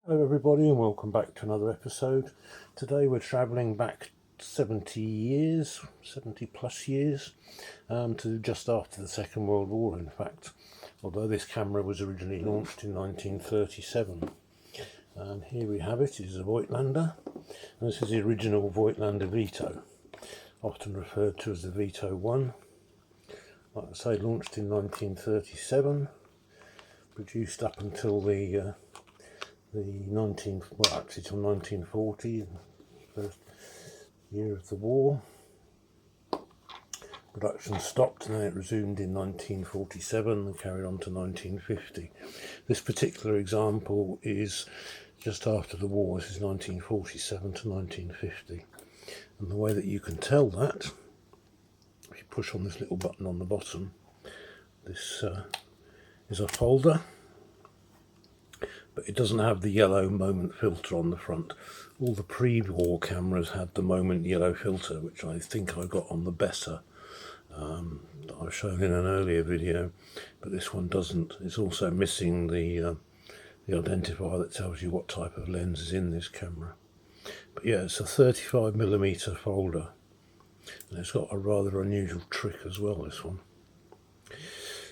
Hello everybody and welcome back to another episode. Today we're travelling back 70 plus years, to just after the Second World War in fact, although this camera was originally launched in 1937. And here we have it. It is a Voigtlander, and this is the original Voigtlander Vito, often referred to as the Vito 1. Like I say, launched in 1937, produced up until the 1940, first year of the war. Production stopped and then it resumed in 1947 and carried on to 1950. This particular example is just after the war. This is 1947 to 1950. And the way that you can tell that, if you push on this little button on the bottom, this is a folder, but it doesn't have the yellow moment filter on the front. All the pre-war cameras had the moment yellow filter, which I think I got on the better that I've shown in an earlier video, but this one doesn't. It's also missing the identifier that tells you what type of lens is in this camera. But yeah, it's a 35mm folder, and it's got a rather unusual trick as well, this one.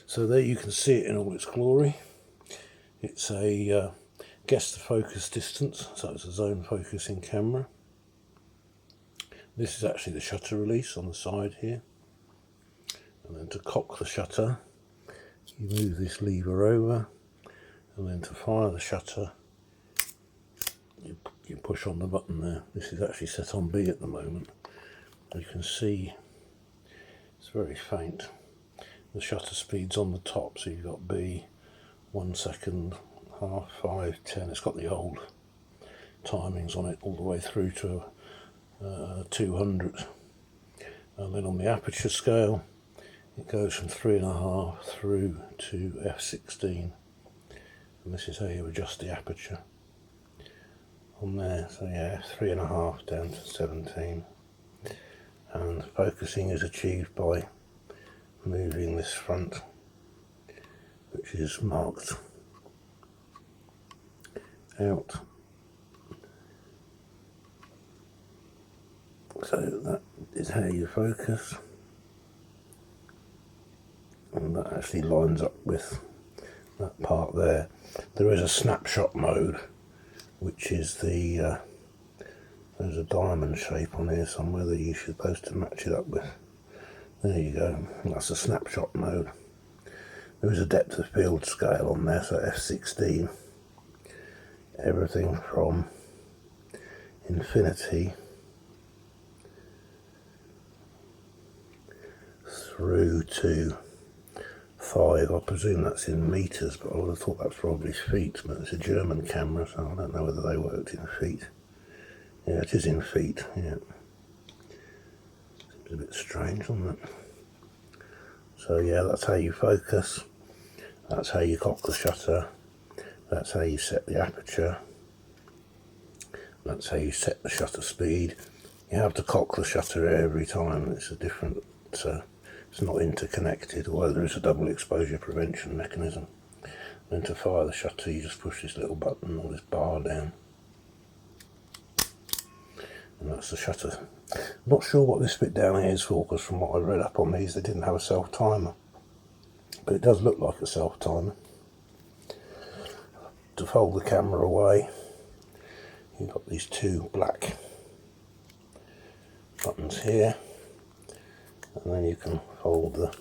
So there you can see it in all its glory. It's a guess the focus distance, so it's a zone focusing camera. This is actually the shutter release on the side here. And then to cock the shutter, you move this lever over, and then to fire the shutter, you push on the button there. This is actually set on B at the moment. You can see it's very faint. The shutter speed's on the top, so you've got B, 1 second, half, 5, 10. It's got the old timings on it all the way through to 200. And then on the aperture scale, it goes from 3.5 through to f16. And this is how you adjust the aperture on there. So yeah, 3.5 down to 17. And focusing is achieved by moving this front, which is marked out. So that is how you focus, and that actually lines up with that part there. There is a snapshot mode, which is there's a diamond shape on here somewhere that you're supposed to match it up with. There you go, that's a snapshot mode. There is a depth of field scale on there, so f16, everything from infinity through to 5. I presume that's in meters, but I would have thought that's probably feet, but it's a German camera, so I don't know whether they worked in feet. Yeah, it is in feet, yeah. Seems a bit strange, doesn't it? So yeah, that's how you focus, that's how you cock the shutter, that's how you set the aperture, that's how you set the shutter speed. You have to cock the shutter every time. It's a different, it's not interconnected, although there is a double exposure prevention mechanism. Then to fire the shutter, you just push this little button or this bar down, and that's the shutter. I'm not sure what this bit down here is for, because from what I read up on these, they didn't have a self-timer, but it does look like a self-timer. To fold the camera away, you've got these two black buttons here, and then you can fold the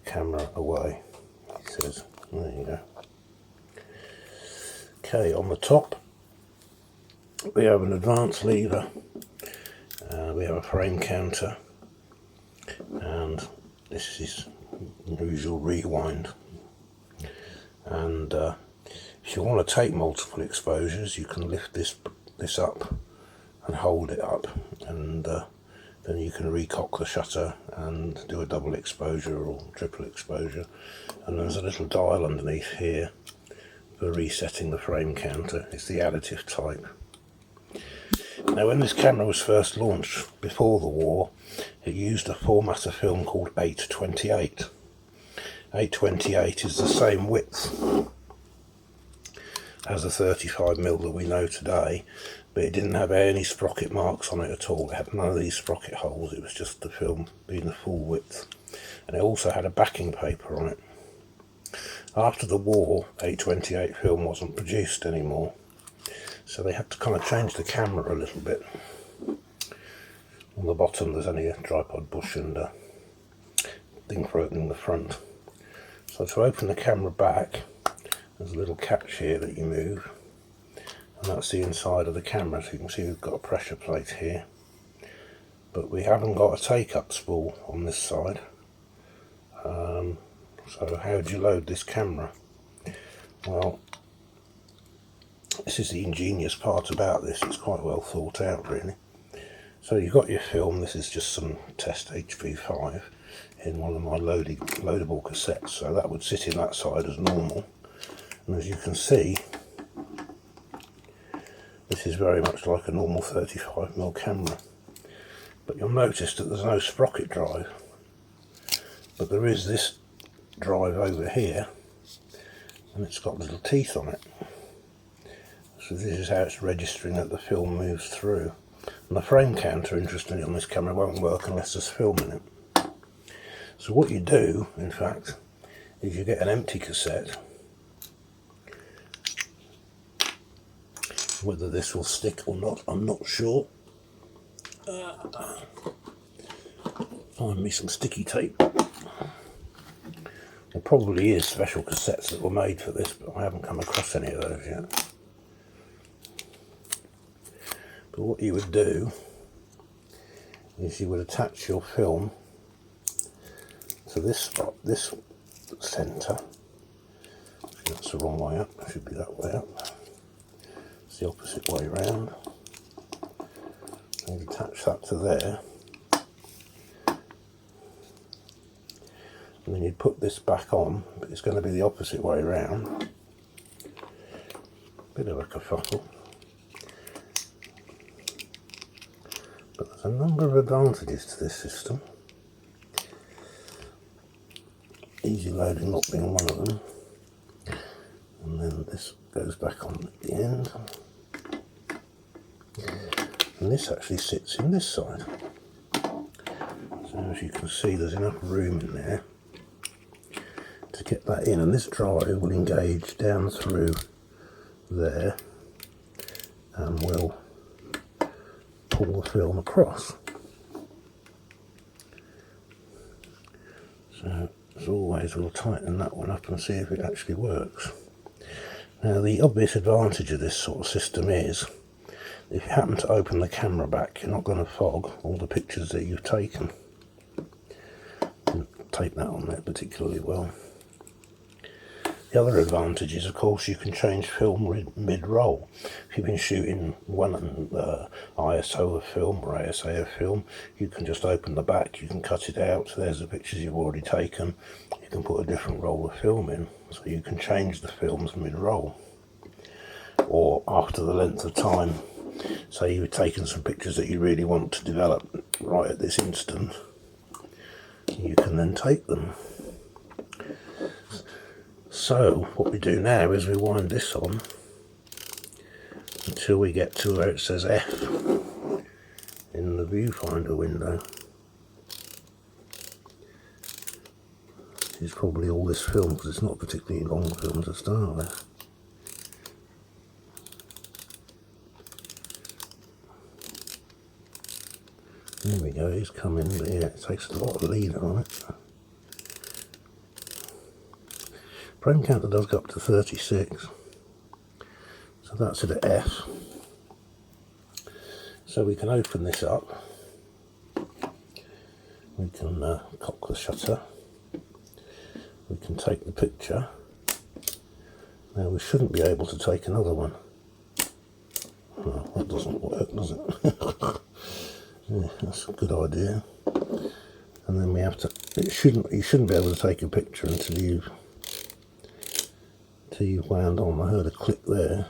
camera away. It says, there you go. Okay, on the top we have an advance lever, we have a frame counter, and this is usual rewind. And if you want to take multiple exposures, you can lift this up and hold it up, and then you can recock the shutter and do a double exposure or triple exposure. And there's a little dial underneath here for resetting the frame counter. It's the additive type. Now, when this camera was first launched before the war, it used a format of film called 828. 828 is the same width as a 35mm that we know today, but it didn't have any sprocket marks on it at all. It had none of these sprocket holes. It was just the film being the full width, and it also had a backing paper on it. After the war, 828 film wasn't produced anymore, so they had to kind of change the camera a little bit. On the bottom there's only a tripod bush and a thing for opening the front. So to open the camera back, there's a little catch here that you move, and that's the inside of the camera. So you can see we've got a pressure plate here, but we haven't got a take-up spool on this side. So how do you load this camera? Well, this is the ingenious part about this. It's quite well thought out, really. So you've got your film. This is just some test HP5 in one of my loadable cassettes. So that would sit in that side as normal. And as you can see, this is very much like a normal 35mm camera. But you'll notice that there's no sprocket drive. But there is this drive over here, and it's got little teeth on it. So this is how it's registering that the film moves through. And the frame counter, interestingly, on this camera won't work unless there's film in it. So what you do, in fact, is you get an empty cassette. Whether this will stick or not, I'm not sure. Find me some sticky tape. There probably is special cassettes that were made for this, but I haven't come across any of those yet. But what you would do is you would attach your film to this spot, this centre. That's the wrong way up, it should be that way up. It's the opposite way round. And you attach that to there. And then you'd put this back on, but it's going to be the opposite way round. Bit of a kerfuffle. But there's a number of advantages to this system. Easy loading not being one of them. And then this goes back on at the end. And this actually sits in this side. So as you can see, there's enough room in there to get that in, and this drive will engage down through there and will pull the film across. So as always, we'll tighten that one up and see if it actually works. Now the obvious advantage of this sort of system is if you happen to open the camera back, you're not going to fog all the pictures that you've taken. Didn't tape that on there particularly well. The other advantage is, of course, you can change film mid-roll. If you've been shooting one ISO of film or ASA of film, you can just open the back, you can cut it out, so there's the pictures you've already taken. You can put a different roll of film in, so you can change the films mid-roll. Or after the length of time, say you've taken some pictures that you really want to develop right at this instant, you can then take them. So what we do now is we wind this on until we get to where it says F in the viewfinder window. This is probably all this film because it's not a particularly long film to start with. There we go, he's coming, but yeah, it takes a lot of leader on it. Frame counter does go up to 36, so that's at F. So we can open this up, we can cock the shutter, we can take the picture. Now we shouldn't be able to take another one. Oh, that doesn't work, does it? Yeah, that's a good idea. And then we have to, you shouldn't be able to take a picture until you've wound on. I heard a click there,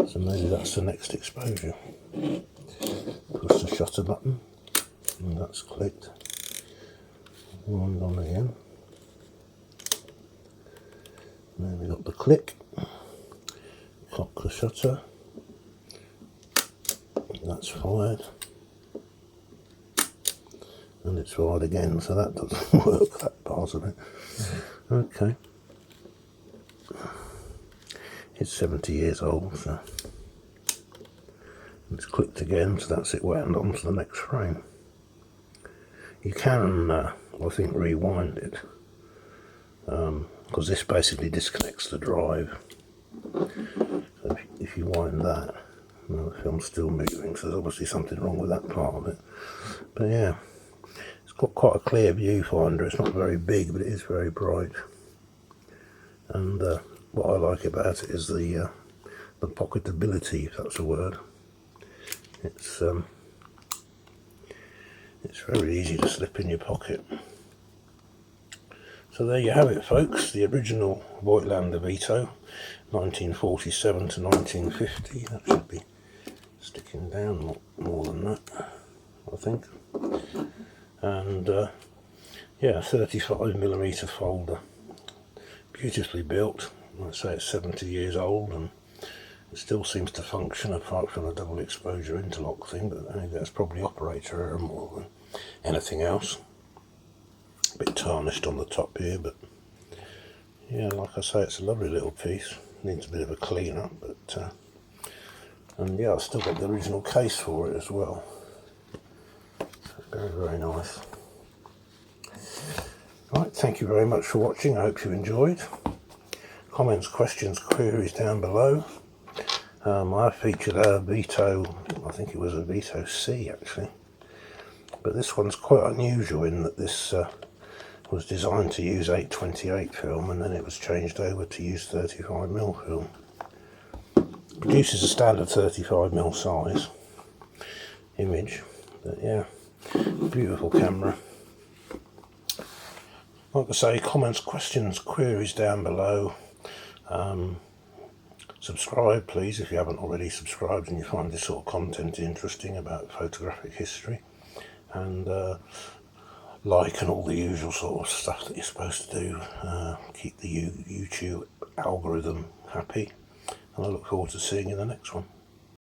so maybe that's the next exposure. Push the shutter button, and that's clicked. Wind on again. And then we got the click, cock the shutter. That's fired. And it's fired again, so that doesn't work, that part of it. Okay. It's 70 years old, so it's clicked again, so that's it wound on to the next frame. You can, I think, rewind it, because this basically disconnects the drive. So if you wind that, well, the film's still moving, so there's obviously something wrong with that part of it. But yeah, it's got quite a clear viewfinder. It's not very big, but it is very bright. And what I like about it is the pocketability, if that's a word. It's very easy to slip in your pocket. So there you have it, folks, the original Voigtlander Vito, 1947 to 1950. That should be sticking down, not more than that, I think. And yeah, 35mm folder, beautifully built. I'd say it's 70 years old and it still seems to function, apart from the double exposure interlock thing, but I think that's probably operator error more than anything else. A bit tarnished on the top here, but yeah, like I say, it's a lovely little piece. Needs a bit of a clean up, but and yeah, I've still got the original case for it as well. Very, very nice. Right, thank you very much for watching. I hope you enjoyed. Comments, questions, queries down below. I featured a Vito, I think it was a Vito C actually, but this one's quite unusual in that this was designed to use 828 film and then it was changed over to use 35mm film. It produces a standard 35mm size image, but yeah, beautiful camera. Like I say, comments, questions, queries down below. Subscribe please if you haven't already subscribed and you find this sort of content interesting about photographic history, and like and all the usual sort of stuff that you're supposed to do. Keep the YouTube algorithm happy, and I look forward to seeing you in the next one.